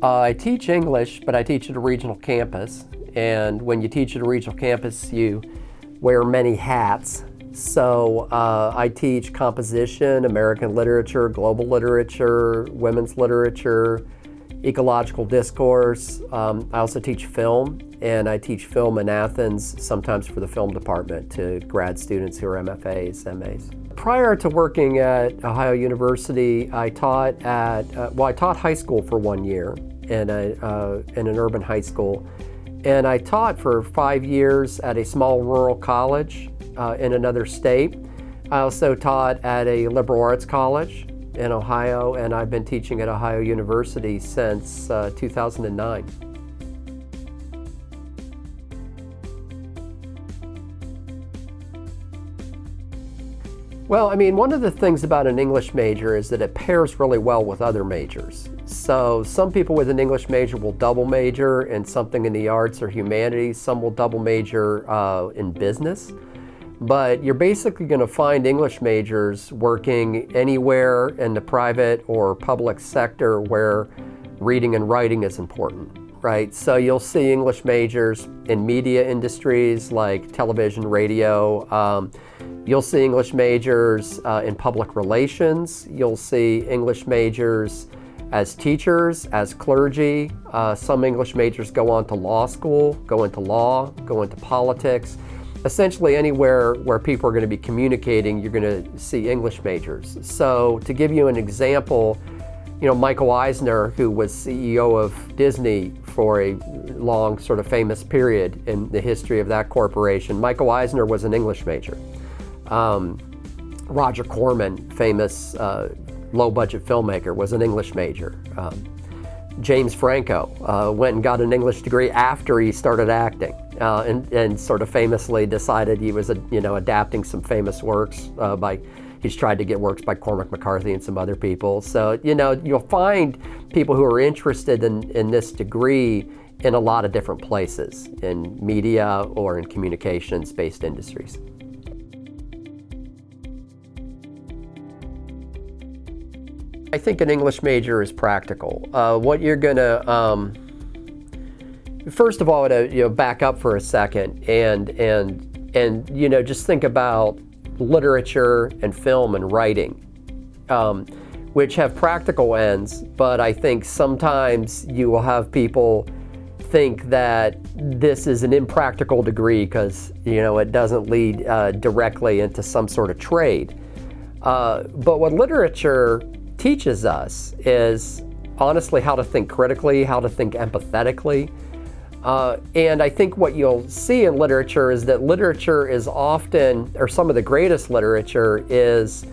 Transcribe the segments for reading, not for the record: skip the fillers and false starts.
I teach English, but I teach at a regional campus. And when you teach at a regional campus, you wear many hats. So I teach composition, American literature, global literature, women's literature, ecological discourse. I also teach film, and I teach film in Athens, sometimes for the film department, to grad students who are MFAs, MAs. Prior to working at Ohio University, I taught I taught high school for 1 year in an urban high school. And I taught for 5 years at a small rural college in another state. I also taught at a liberal arts college in Ohio, and I've been teaching at Ohio University since 2009. Well, I mean, one of the things about an English major is that it pairs really well with other majors. So some people with an English major will double major in something in the arts or humanities. Some will double major in business. But you're basically going to find English majors working anywhere in the private or public sector where reading and writing is important, right? So you'll see English majors in media industries like television, radio. You'll see English majors in public relations. You'll see English majors as teachers, as clergy. Some English majors go on to law school, go into law, go into politics. Essentially anywhere where people are going to be communicating, you're going to see English majors. So to give you an example, Michael Eisner, who was CEO of Disney for a long sort of famous period in the history of that corporation, Michael Eisner was an English major. Roger Corman, famous low-budget filmmaker, was an English major. James Franco went and got an English degree after he started acting, and sort of famously decided he was, adapting some famous works he's tried to get works by Cormac McCarthy and some other people. So, you'll find people who are interested in this degree in a lot of different places, in media or in communications-based industries. I think an English major is practical. What you're gonna, first of all, to back up for a second and just think about literature and film and writing, which have practical ends. But I think sometimes you will have people think that this is an impractical degree because it doesn't lead directly into some sort of trade. But what literature teaches us is honestly how to think critically, how to think empathetically. And I think what you'll see in literature is that literature is often, or some of the greatest literature, is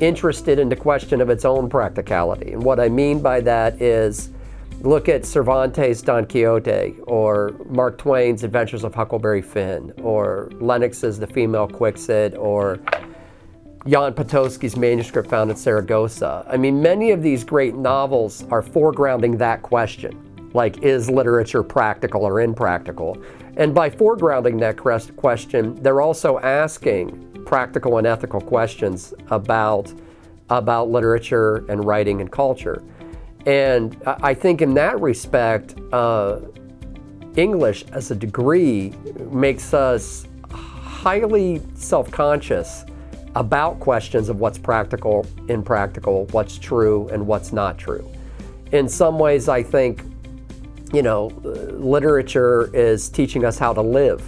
interested in the question of its own practicality. And what I mean by that is, look at Cervantes' Don Quixote, or Mark Twain's Adventures of Huckleberry Finn, or Lennox's The Female Quixote, or Jan Potocki's manuscript found in Saragossa. I mean, many of these great novels are foregrounding that question, like, is literature practical or impractical? And by foregrounding that question, they're also asking practical and ethical questions about literature and writing and culture. And I think in that respect, English as a degree makes us highly self-conscious about questions of what's practical, impractical, what's true, and what's not true. In some ways, I think, literature is teaching us how to live.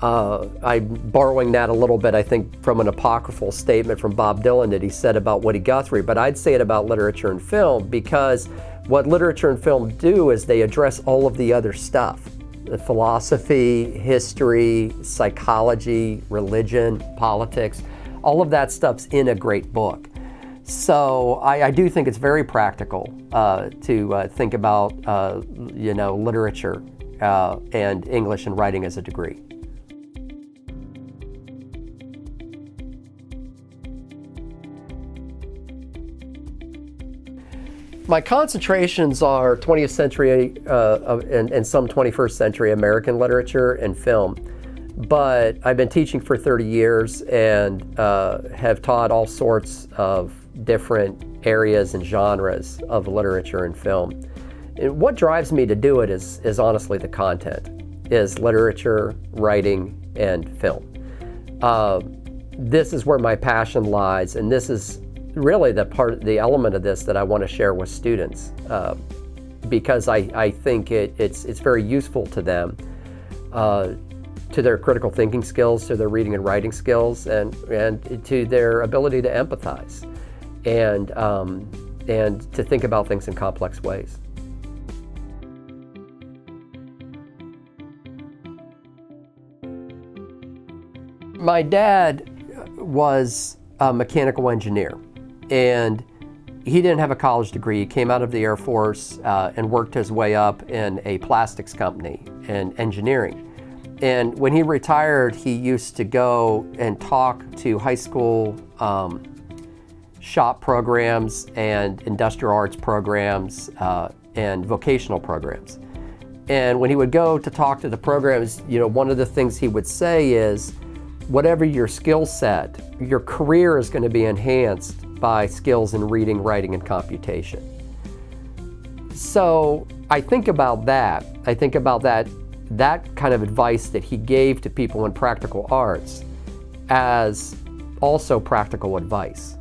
I'm borrowing that a little bit, I think, from an apocryphal statement from Bob Dylan that he said about Woody Guthrie, but I'd say it about literature and film, because what literature and film do is they address all of the other stuff. The philosophy, history, psychology, religion, politics, all of that stuff's in a great book. So I do think it's very practical to think about literature and English and writing as a degree. My concentrations are 20th century and some 21st century American literature and film. But I've been teaching for 30 years and have taught all sorts of different areas and genres of literature and film. And what drives me to do it is honestly the content, is literature, writing, and film. This is where my passion lies, and this is really the element of this that I want to share with students, because I think it's very useful to them, to their critical thinking skills, to their reading and writing skills, and to their ability to empathize, and to think about things in complex ways. My dad was a mechanical engineer, and he didn't have a college degree. He came out of the Air Force and worked his way up in a plastics company in engineering. And when he retired, he used to go and talk to high school shop programs and industrial arts programs and vocational programs. And when he would go to talk to the programs, one of the things he would say is, whatever your skill set, your career is going to be enhanced by skills in reading, writing, and computation. So I think about that. I think about that kind of advice that he gave to people in practical arts as also practical advice.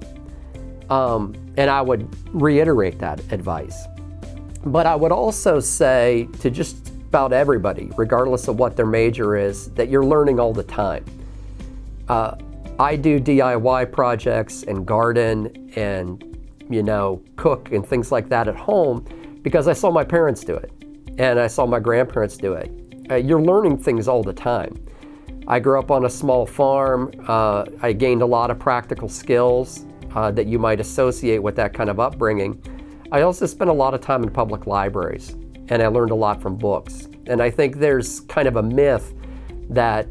And I would reiterate that advice. But I would also say to just about everybody, regardless of what their major is, that you're learning all the time. I do DIY projects and garden and, cook and things like that at home because I saw my parents do it and I saw my grandparents do it. You're learning things all the time. I grew up on a small farm. I gained a lot of practical skills that you might associate with that kind of upbringing. I also spent a lot of time in public libraries, and I learned a lot from books. And I think there's kind of a myth that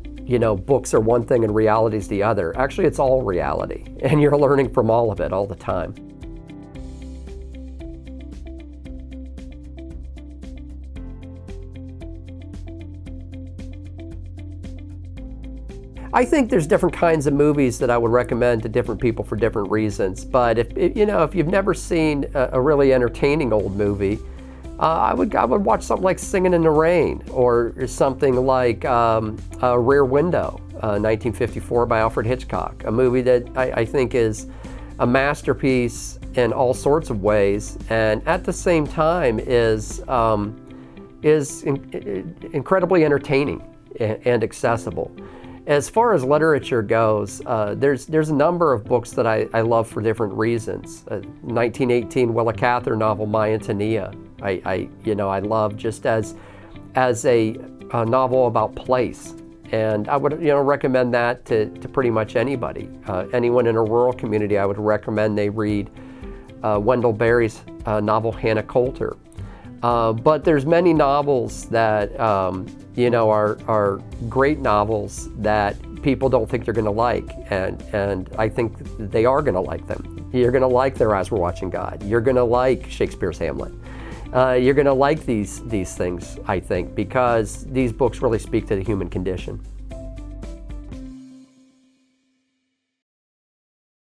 books are one thing and reality is the other. Actually, it's all reality, and you're learning from all of it all the time. I think there's different kinds of movies that I would recommend to different people for different reasons. But if you've never seen a really entertaining old movie, I would watch something like Singing in the Rain, or something like Rear Window, 1954 by Alfred Hitchcock, a movie that I think is a masterpiece in all sorts of ways, and at the same time is incredibly entertaining and accessible. As far as literature goes, there's a number of books that I love for different reasons. 1918 Willa Cather novel, My Antonia, I love just as a novel about place, and I would recommend that to pretty much anybody. Anyone in a rural community, I would recommend they read Wendell Berry's novel Hannah Coulter. But there's many novels that are great novels that people don't think they're going to like, and I think they are going to like them. You're going to like Their Eyes Were Watching God. You're going to like Shakespeare's Hamlet. You're going to like these things, I think, because these books really speak to the human condition.